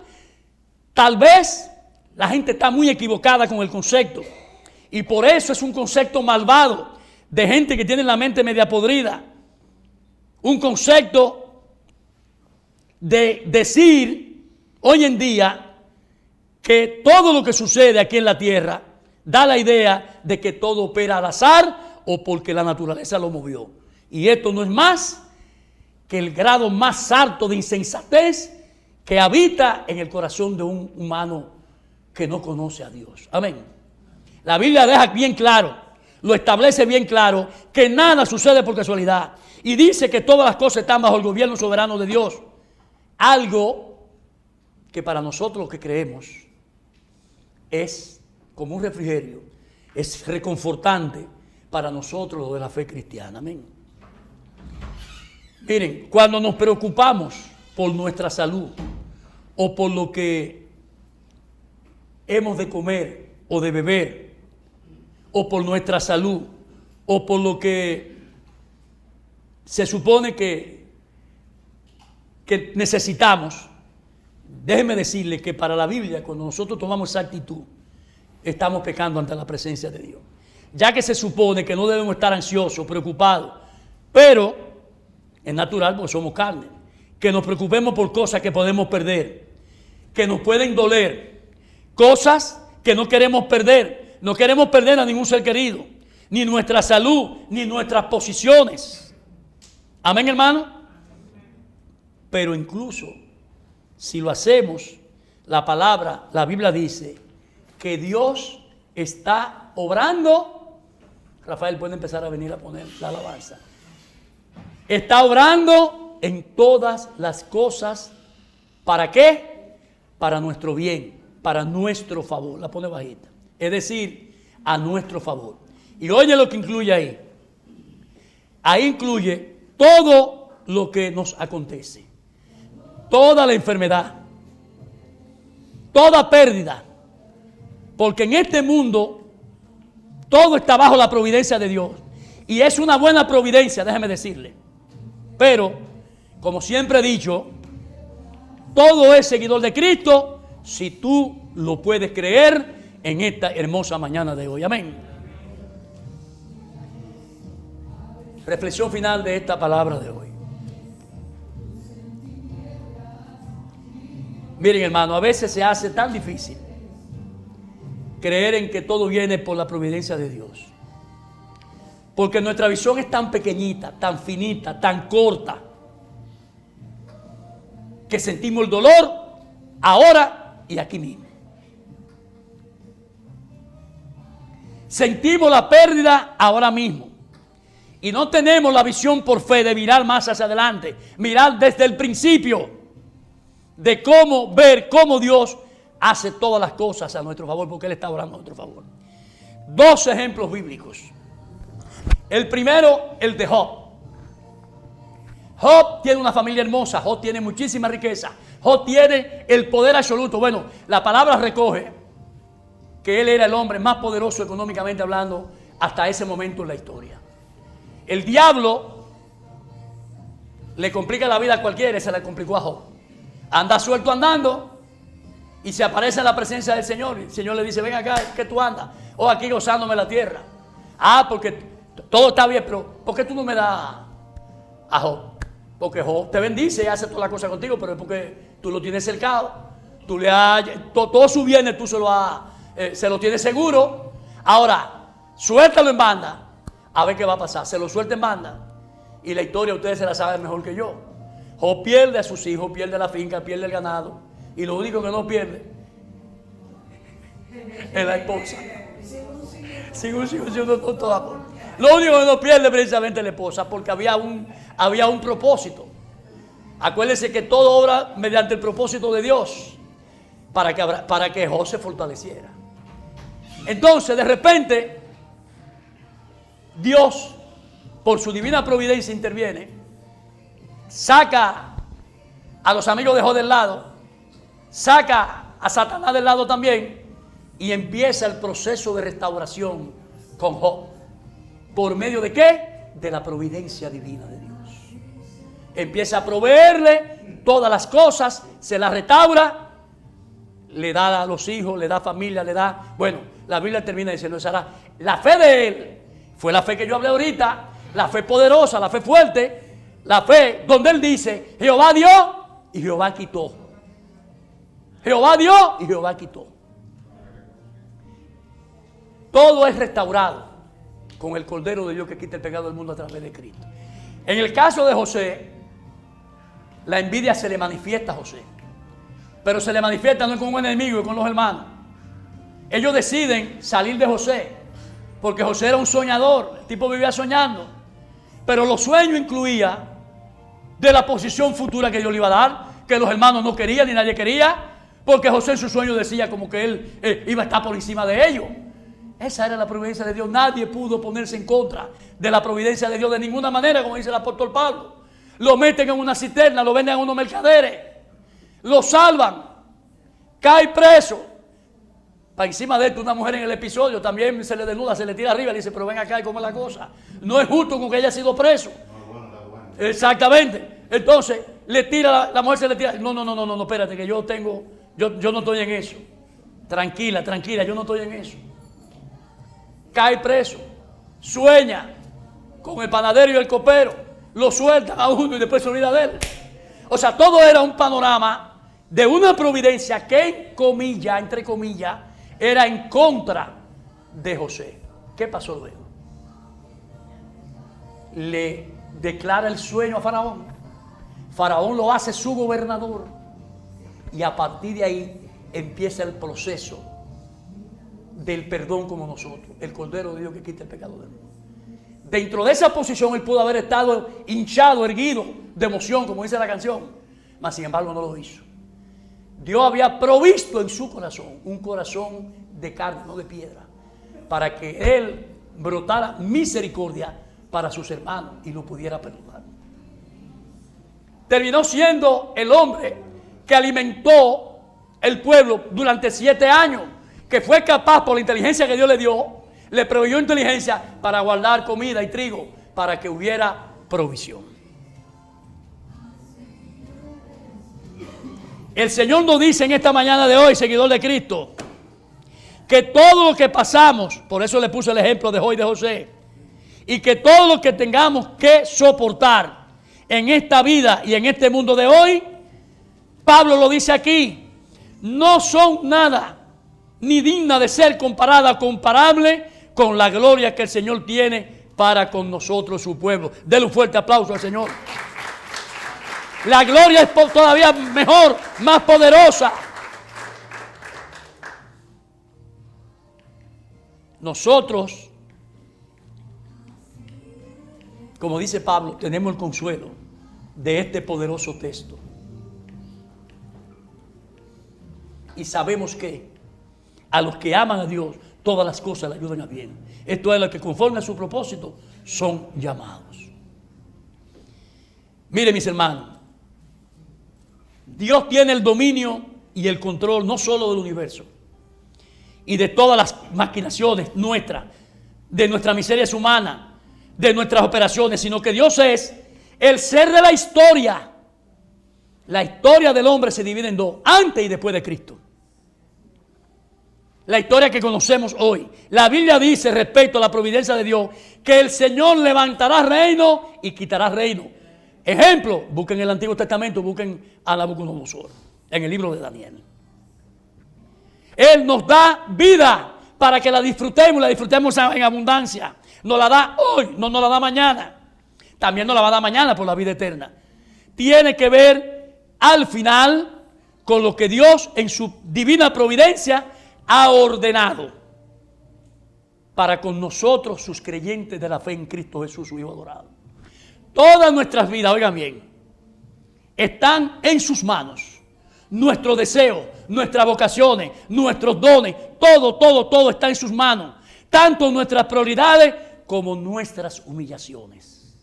Tal vez la gente está muy equivocada con el concepto. Y por eso es un concepto malvado de gente que tiene la mente media podrida. Un concepto de decir hoy en día que todo lo que sucede aquí en la tierra da la idea de que todo opera al azar o porque la naturaleza lo movió. Y esto no es más que el grado más alto de insensatez que habita en el corazón de un humano que no conoce a Dios. Amén. La Biblia deja bien claro, lo establece bien claro, que nada sucede por casualidad. Y dice que todas las cosas están bajo el gobierno soberano de Dios. Algo que para nosotros los que creemos es como un refrigerio, es reconfortante para nosotros los de la fe cristiana. Amén. Miren, cuando nos preocupamos por nuestra salud o por lo que hemos de comer o de beber o por nuestra salud o por lo que se supone que necesitamos, déjenme decirle que para la Biblia, cuando nosotros tomamos esa actitud, estamos pecando ante la presencia de Dios. Ya que se supone que no debemos estar ansiosos, preocupados, pero es natural porque somos carne. Que nos preocupemos por cosas que podemos perder, que nos pueden doler, cosas que no queremos perder. No queremos perder a ningún ser querido, ni nuestra salud, ni nuestras posiciones. Amén, hermano. Pero incluso si lo hacemos, la Biblia dice que Dios está obrando. Rafael puede empezar a venir a poner la alabanza. Está obrando en todas las cosas. ¿Para qué? Para nuestro bien, para nuestro favor. La pone bajita. Es decir, a nuestro favor. Y oye lo que incluye ahí. Ahí incluye todo lo que nos acontece. Toda la enfermedad. Toda pérdida. Porque en este mundo todo está bajo la providencia de Dios. Y es una buena providencia, déjeme decirle. Pero, como siempre he dicho, todo es seguidor de Cristo si tú lo puedes creer en esta hermosa mañana de hoy. Amén. Reflexión final de esta palabra de hoy. Miren, hermano, a veces se hace tan difícil creer en que todo viene por la providencia de Dios. Porque nuestra visión es tan pequeñita, tan finita, tan corta, que sentimos el dolor ahora y aquí mismo. Sentimos la pérdida ahora mismo. y no tenemos la visión por fe de mirar más hacia adelante, mirar desde el principio de cómo ver cómo Dios hace todas las cosas a nuestro favor, porque Él está orando a nuestro favor. Dos ejemplos bíblicos. El primero, el de Job. Job tiene una familia hermosa, Job tiene muchísima riqueza, Job tiene el poder absoluto. Bueno, la palabra recoge que él era el hombre más poderoso económicamente hablando hasta ese momento en la historia. El diablo le complica la vida a cualquiera y se la complicó a Job. Anda suelto andando y se aparece en la presencia del Señor. El Señor le dice: ven acá, ¿qué tú andas? O aquí gozándome la tierra. Ah, porque todo está bien, pero ¿por qué tú no me das a Job? Porque Job te bendice y hace todas las cosas contigo, pero es porque tú lo tienes cercado. Tú le has, todo su bienes tú se lo tienes seguro. Ahora, suéltalo en banda, a ver qué va a pasar. Se lo suelta en banda y la historia ustedes se la saben mejor que yo. Job pierde a sus hijos, pierde la finca, pierde el ganado, y lo único que no pierde es la esposa. Lo único que no pierde precisamente la esposa, porque había un propósito. Acuérdense que todo obra mediante el propósito de Dios, para que Job se fortaleciera. Entonces, de repente, Dios, por su divina providencia, interviene, saca a los amigos de Job del lado, saca a Satanás del lado también, y empieza el proceso de restauración con Job. ¿Por medio de qué? De la providencia divina de Dios. Empieza a proveerle todas las cosas, se las restaura, le da a los hijos, le da familia, le da... Bueno, la Biblia termina diciendo: la fe de él fue la fe que yo hablé ahorita, la fe poderosa, la fe fuerte, la fe donde él dice: Jehová dio y Jehová quitó. Jehová dio y Jehová quitó. Todo es restaurado con el Cordero de Dios que quita el pecado del mundo a través de Cristo. En el caso de José, la envidia se le manifiesta a José, pero se le manifiesta no con un enemigo, y con los hermanos. Ellos deciden salir de José, porque José era un soñador, el tipo vivía soñando, pero los sueños incluían de la posición futura que Dios le iba a dar, que los hermanos no querían ni nadie quería, porque José en su sueño decía como que él iba a estar por encima de ellos. Esa era la providencia de Dios. Nadie pudo ponerse en contra de la providencia de Dios de ninguna manera, como dice el apóstol Pablo. Lo meten en una cisterna, lo venden a unos mercaderes, lo salvan, cae preso. Para encima de esto, una mujer en el episodio también se le desnuda, se le tira arriba y le dice: pero ven acá y cómo es la cosa. No es justo con que haya sido preso. Exactamente. Entonces, le tira, la mujer se le tira. No, espérate, que yo no estoy en eso. Tranquila, yo no estoy en eso. Cae preso, sueña con el panadero y el copero, lo sueltan a uno y después se olvida de él. O sea, todo era un panorama de una providencia que, entre comillas, era en contra de José. ¿Qué pasó luego? Le declara el sueño a Faraón. Faraón lo hace su gobernador, y a partir de ahí empieza el proceso del perdón como nosotros, el Cordero de Dios que quita el pecado del mundo. Dentro de esa posición él pudo haber estado hinchado, erguido de emoción, como dice la canción, mas sin embargo no lo hizo. Dios había provisto en su corazón un corazón de carne, no de piedra, para que él brotara misericordia para sus hermanos y lo pudiera perdonar. Terminó siendo el hombre que alimentó el pueblo durante 7 años, que fue capaz, por la inteligencia que Dios le dio, le proveyó inteligencia para guardar comida y trigo, para que hubiera provisión. El Señor nos dice en esta mañana de hoy, seguidor de Cristo, que todo lo que pasamos, por eso le puse el ejemplo de Job y de José, y que todo lo que tengamos que soportar en esta vida y en este mundo de hoy, Pablo lo dice aquí, no son nada, ni digna de ser comparable con la gloria que el Señor tiene para con nosotros, su pueblo. Denle un fuerte aplauso al Señor. La gloria es todavía mejor, más poderosa. Nosotros como dice Pablo, tenemos el consuelo de este poderoso texto. Y sabemos que a los que aman a Dios, todas las cosas le ayudan a bien. Esto es lo que conforme a su propósito son llamados. Mire, mis hermanos, Dios tiene el dominio y el control no solo del universo y de todas las maquinaciones nuestras, de nuestras miserias humanas, de nuestras operaciones, sino que Dios es el ser de la historia. La historia del hombre se divide en dos, antes y después de Cristo. La historia que conocemos hoy. La Biblia dice respecto a la providencia de Dios que el Señor levantará reino y quitará reino. Ejemplo, busquen el Antiguo Testamento, busquen a Nabucodonosor en el libro de Daniel. Él nos da vida para que la disfrutemos en abundancia. Nos la da hoy, no nos la da mañana. También nos la va a dar mañana por la vida eterna. Tiene que ver al final con lo que Dios en su divina providencia ha ordenado para con nosotros, sus creyentes de la fe en Cristo Jesús, su Hijo adorado. Todas nuestras vidas, oigan bien, están en sus manos. Nuestros deseos, nuestras vocaciones, nuestros dones, todo está en sus manos. Tanto nuestras prioridades como nuestras humillaciones.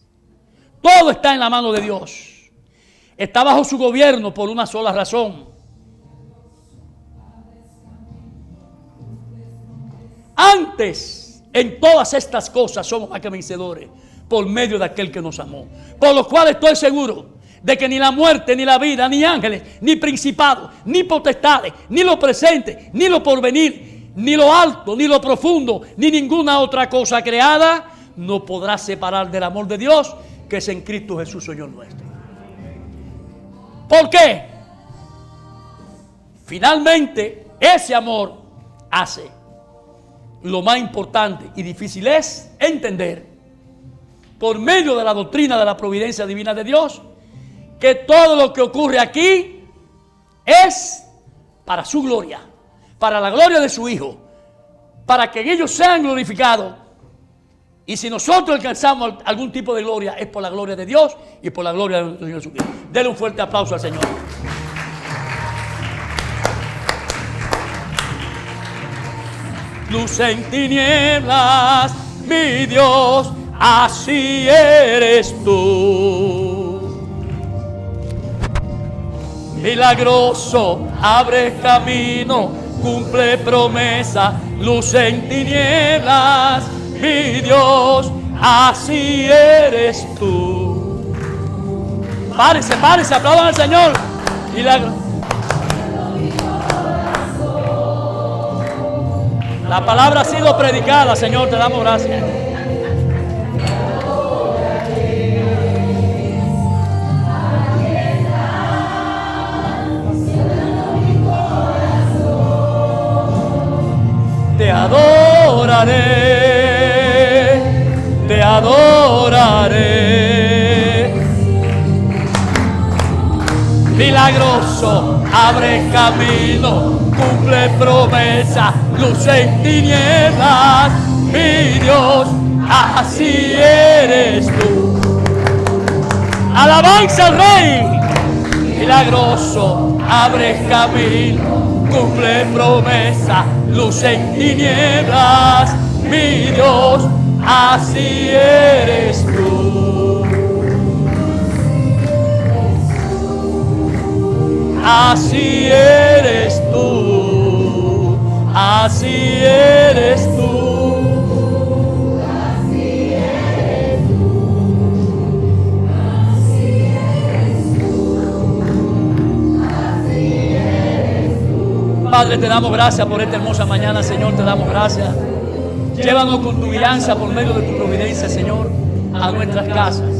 Todo está en la mano de Dios. Está bajo su gobierno por una sola razón. Antes, en todas estas cosas somos más que vencedores por medio de aquel que nos amó. Por lo cual estoy seguro de que ni la muerte, ni la vida, ni ángeles, ni principados, ni potestades, ni lo presente, ni lo porvenir, ni lo alto, ni lo profundo, ni ninguna otra cosa creada nos podrá separar del amor de Dios que es en Cristo Jesús, Señor nuestro. ¿Por qué? Finalmente, ese amor hace. Lo más importante y difícil es entender, por medio de la doctrina de la providencia divina de Dios, que todo lo que ocurre aquí es para su gloria, para la gloria de su Hijo, para que ellos sean glorificados. Y si nosotros alcanzamos algún tipo de gloria, es por la gloria de Dios y por la gloria de nuestro Señor Jesucristo. Denle un fuerte aplauso al Señor. Luz en tinieblas, mi Dios, así eres tú. Milagroso, abre camino, cumple promesa. Luz en tinieblas, mi Dios, así eres tú. Párese, aplaudan al Señor. La palabra ha sido predicada, Señor, te damos gracias. Te adoraré, te adoraré. Milagroso, abre camino, cumple promesa, luz en tinieblas, mi Dios, así eres tú. Alabanza al Rey. Milagroso, abre camino, cumple promesa, luz en tinieblas, mi Dios, así eres tú. Así eres tú, así eres tú, así eres tú, así eres tú, así eres tú. Padre, te damos gracias por esta hermosa mañana, Señor, te damos gracias. Llévanos con tu guianza por medio de tu providencia, Señor, a nuestras casas.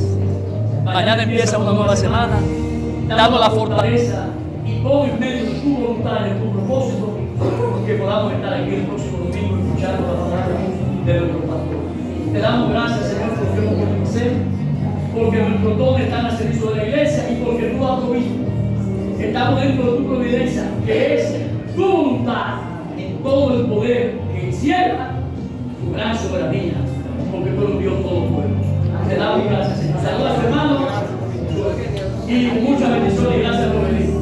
Mañana empieza una nueva semana, danos la fortaleza. Y pon en medio de tu voluntad y de tu propósito que podamos estar aquí el próximo domingo escuchando la palabra de nuestro pastor. Te damos gracias, Señor, por lo que hemos podido hacer, porque nuestros dones están al servicio de la iglesia y porque tú has provisto. Estamos dentro de tu providencia, que es tu voluntad en todo el poder que encierra tu gran soberanía, porque tú eres un Dios todopoderoso. Te damos gracias, Señor. Saluda a su hermano y muchas bendiciones y gracias por venir.